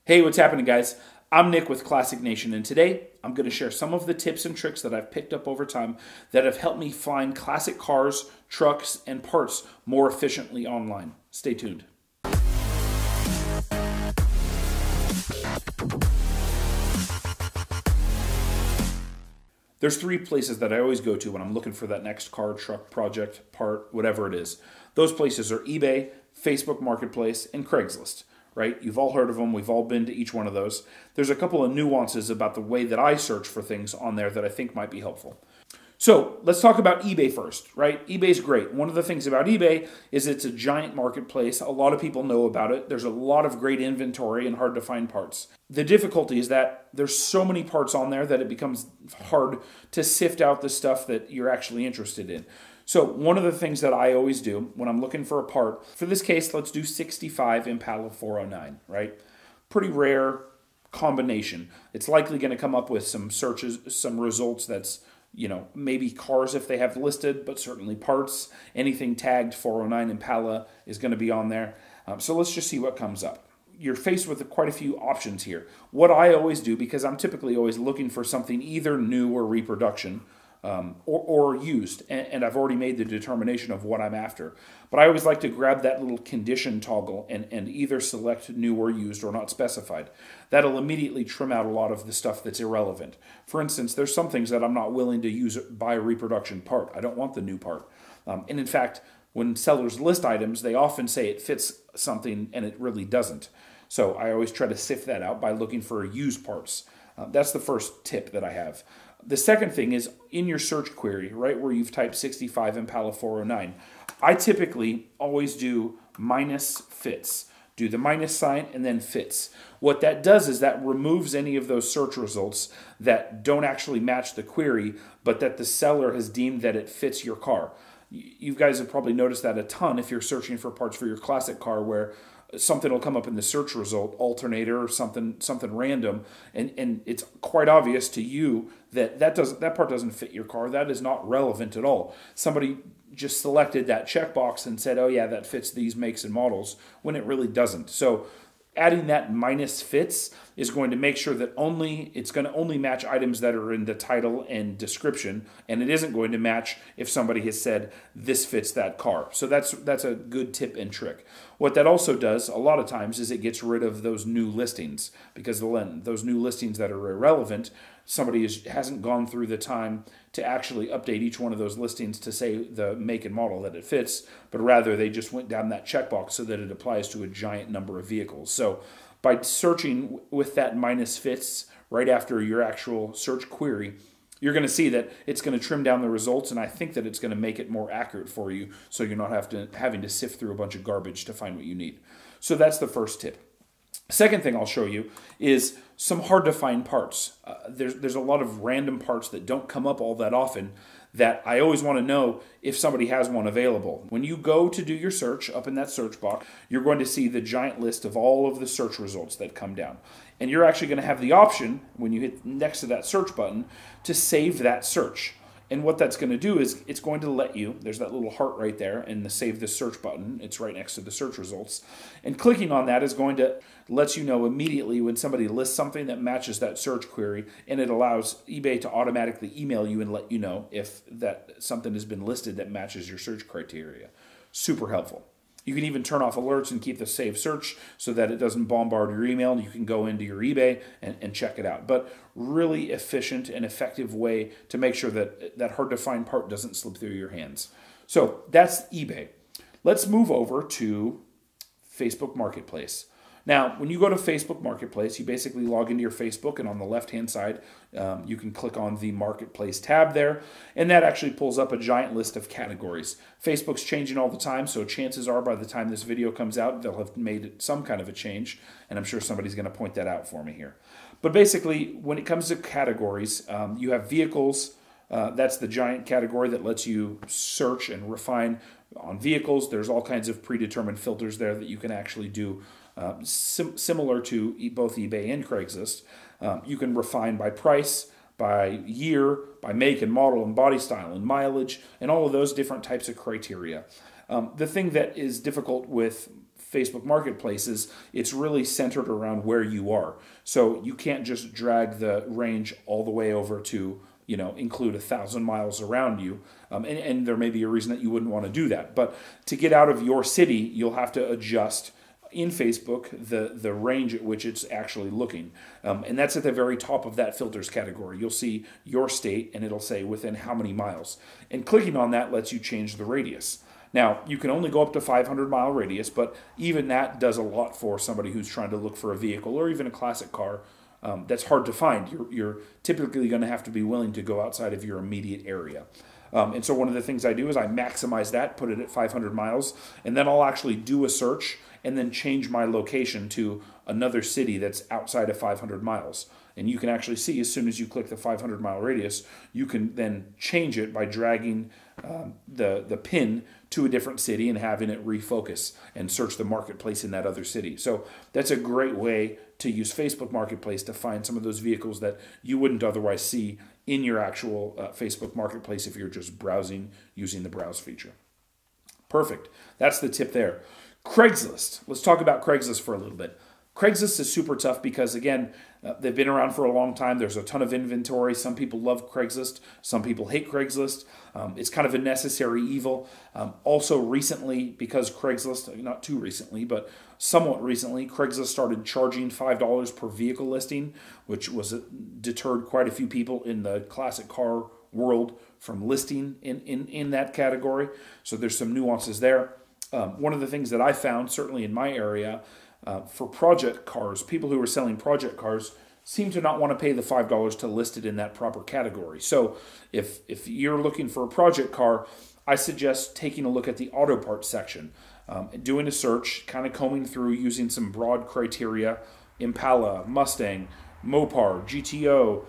Hey, what's happening, guys? I'm Nick with Classic Nation, and today I'm going to share some of the tips and tricks that I've picked up over time that have helped me find classic cars, trucks, and parts more efficiently online. Stay tuned. There's three places that I always go to when I'm looking for that next car, truck, project, part, whatever it is. Those places are eBay, Facebook Marketplace, and Craigslist. Right? You've all heard of them. We've all been to each one of those. There's a couple of nuances about the way that I search for things on there that I think might be helpful. So let's talk about eBay first, right? eBay's great. One of the things about eBay is it's a giant marketplace. A lot of people know about it. There's a lot of great inventory and hard to find parts. The difficulty is that there's so many parts on there that it becomes hard to sift out the stuff that you're actually interested in. So one of the things that I always do when I'm looking for a part, for this case, let's do 65 Impala 409, right? Pretty rare combination. It's likely going to come up with some searches, some results that's, maybe cars if they have listed, but certainly parts. Anything tagged 409 Impala is going to be on there. So let's just see what comes up. You're faced with quite a few options here. What I always do, because I'm typically always looking for something either new or reproduction, or used, and I've already made the determination of what I'm after. But I always like to grab that little condition toggle and either select new or used or not specified. That'll immediately trim out a lot of the stuff that's irrelevant. For instance, there's some things that I'm not willing to buy a reproduction part. I don't want the new part. And in fact, when sellers list items, they often say it fits something and it really doesn't. So I always try to sift that out by looking for used parts. That's the first tip that I have. The second thing is in your search query, right where you've typed 65 Impala 409. I typically always do minus fits. Do the minus sign and then fits. What that does is that removes any of those search results that don't actually match the query, but that the seller has deemed that it fits your car. You guys have probably noticed that a ton if you're searching for parts for your classic car, where something will come up in the search result, alternator or something random, and it's quite obvious to you that part doesn't fit your car. That is not relevant at all. Somebody just selected that checkbox and said, oh yeah, that fits these makes and models, when it really doesn't. So adding that minus fits is going to make sure that it's going to only match items that are in the title and description, and it isn't going to match if somebody has said this fits that car. So that's a good tip and trick. What that also does a lot of times is it gets rid of those new listings, because those new listings that are irrelevant, somebody hasn't gone through the time to actually update each one of those listings to say the make and model that it fits, but rather they just went down that checkbox so that it applies to a giant number of vehicles. So by searching with that minus fits right after your actual search query, you're going to see that it's going to trim down the results, and I think that it's going to make it more accurate for you, so you're not having to sift through a bunch of garbage to find what you need. So that's the first tip. Second thing I'll show you is some hard to find parts. There's a lot of random parts that don't come up all that often that I always want to know if somebody has one available. When you go to do your search up in that search box, you're going to see the giant list of all of the search results that come down. And you're actually going to have the option, when you hit next to that search button, to save that search. And what that's going to do is it's going to let you, there's that little heart right there, and the save the search button, it's right next to the search results. And clicking on that is going to let you know immediately when somebody lists something that matches that search query, and it allows eBay to automatically email you and let you know if that something has been listed that matches your search criteria. Super helpful. You can even turn off alerts and keep the save search so that it doesn't bombard your email, and you can go into your eBay and check it out. But really efficient and effective way to make sure that that hard to find part doesn't slip through your hands. So that's eBay. Let's move over to Facebook Marketplace. Now, when you go to Facebook Marketplace, you basically log into your Facebook, and on the left-hand side, you can click on the Marketplace tab there, and that actually pulls up a giant list of categories. Facebook's changing all the time, so chances are by the time this video comes out, they'll have made some kind of a change, and I'm sure somebody's going to point that out for me here. But basically, when it comes to categories, you have vehicles. That's the giant category that lets you search and refine on vehicles. There's all kinds of predetermined filters there that you can actually do, similar to both eBay and Craigslist. You can refine by price, by year, by make and model and body style and mileage, and all of those different types of criteria. The thing that is difficult with Facebook Marketplace is it's really centered around where you are. So you can't just drag the range all the way over to, include 1,000 miles around you. And there may be a reason that you wouldn't want to do that. But to get out of your city, you'll have to adjust in Facebook the range at which it's actually looking. And that's at the very top of that filters category. You'll see your state and it'll say within how many miles. And clicking on that lets you change the radius. Now, you can only go up to 500-mile radius, but even that does a lot for somebody who's trying to look for a vehicle or even a classic car that's hard to find. You're typically going to have to be willing to go outside of your immediate area. And so one of the things I do is I maximize that, put it at 500 miles, and then I'll actually do a search and then change my location to another city that's outside of 500 miles. And you can actually see as soon as you click the 500-mile radius, you can then change it by dragging the pin to a different city and having it refocus and search the marketplace in that other city. So that's a great way to use Facebook Marketplace to find some of those vehicles that you wouldn't otherwise see in your actual Facebook Marketplace if you're just browsing using the browse feature. Perfect. That's the tip there. Craigslist. Let's talk about Craigslist for a little bit. Craigslist is super tough because, again, they've been around for a long time. There's a ton of inventory. Some people love Craigslist. Some people hate Craigslist. It's kind of a necessary evil. Also recently, because Craigslist, not too recently, but somewhat recently, Craigslist started charging $5 per vehicle listing, which was deterred quite a few people in the classic car world from listing in that category. So there's some nuances there. One of the things that I found, certainly in my area, for project cars, people who are selling project cars seem to not want to pay the $5 to list it in that proper category. So if you're looking for a project car, I suggest taking a look at the auto parts section, doing a search, kind of combing through using some broad criteria, Impala, Mustang, Mopar, GTO,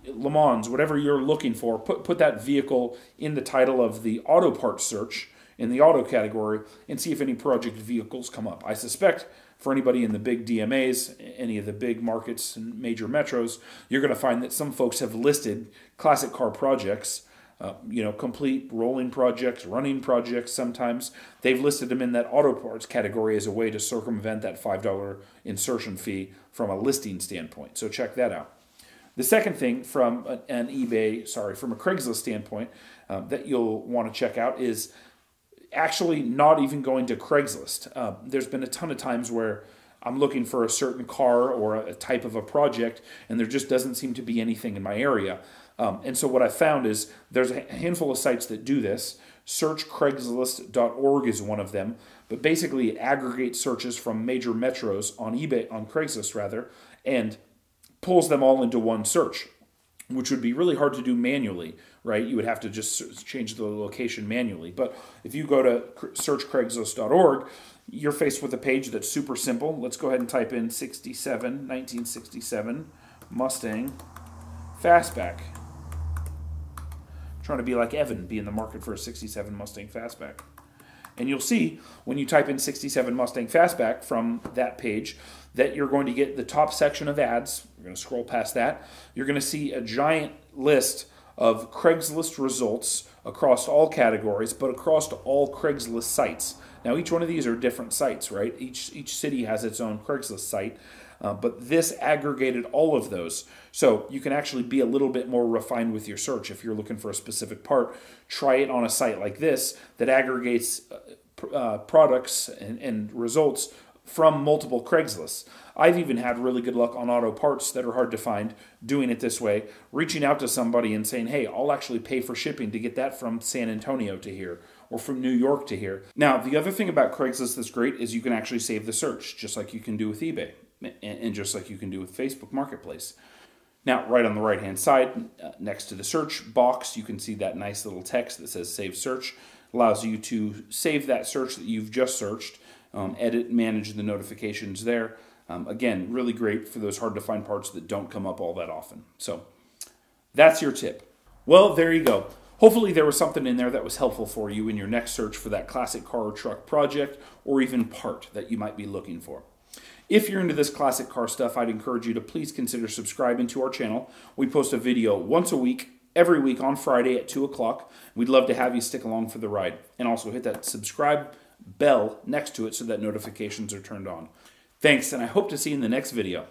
Le Mans, whatever you're looking for, put that vehicle in the title of the auto parts search in the auto category and see if any project vehicles come up. I suspect for anybody in the big DMAs, any of the big markets and major metros, you're going to find that some folks have listed classic car projects, complete rolling projects, running projects sometimes. They've listed them in that auto parts category as a way to circumvent that $5 insertion fee from a listing standpoint. So check that out. The second thing from a Craigslist standpoint that you'll want to check out is actually not even going to Craigslist. There's been a ton of times where I'm looking for a certain car or a type of a project, and there just doesn't seem to be anything in my area. And so what I found is there's a handful of sites that do this. SearchCraigslist.org is one of them, but basically it aggregates searches from major metros on Craigslist rather, and pulls them all into one search, which would be really hard to do manually, right? You would have to just change the location manually. But if you go to searchcraigslist.org, you're faced with a page that's super simple. Let's go ahead and type in 1967 Mustang Fastback. Trying to be like Evan, be in the market for a 67 Mustang Fastback. And you'll see when you type in 67 Mustang Fastback from that page that you're going to get the top section of ads. We're going to scroll past that. You're going to see a giant list of Craigslist results across all categories, but across all Craigslist sites. Now, each one of these are different sites, right? Each city has its own Craigslist site, but this aggregated all of those. So you can actually be a little bit more refined with your search. If you're looking for a specific part, try it on a site like this that aggregates products and results from multiple Craigslists. I've even had really good luck on auto parts that are hard to find doing it this way, reaching out to somebody and saying, hey, I'll actually pay for shipping to get that from San Antonio to here or from New York to here. Now, the other thing about Craigslist that's great is you can actually save the search, just like you can do with eBay and just like you can do with Facebook Marketplace. Now, right on the right-hand side, next to the search box, you can see that nice little text that says Save Search. Allows you to save that search that you've just searched, edit, manage the notifications there. Again, really great for those hard-to-find parts that don't come up all that often. So that's your tip. Well, there you go. Hopefully there was something in there that was helpful for you in your next search for that classic car or truck project or even part that you might be looking for. If you're into this classic car stuff, I'd encourage you to please consider subscribing to our channel. We post a video once a week, every week on Friday at 2 o'clock. We'd love to have you stick along for the ride. And also hit that subscribe bell next to it so that notifications are turned on. Thanks, and I hope to see you in the next video.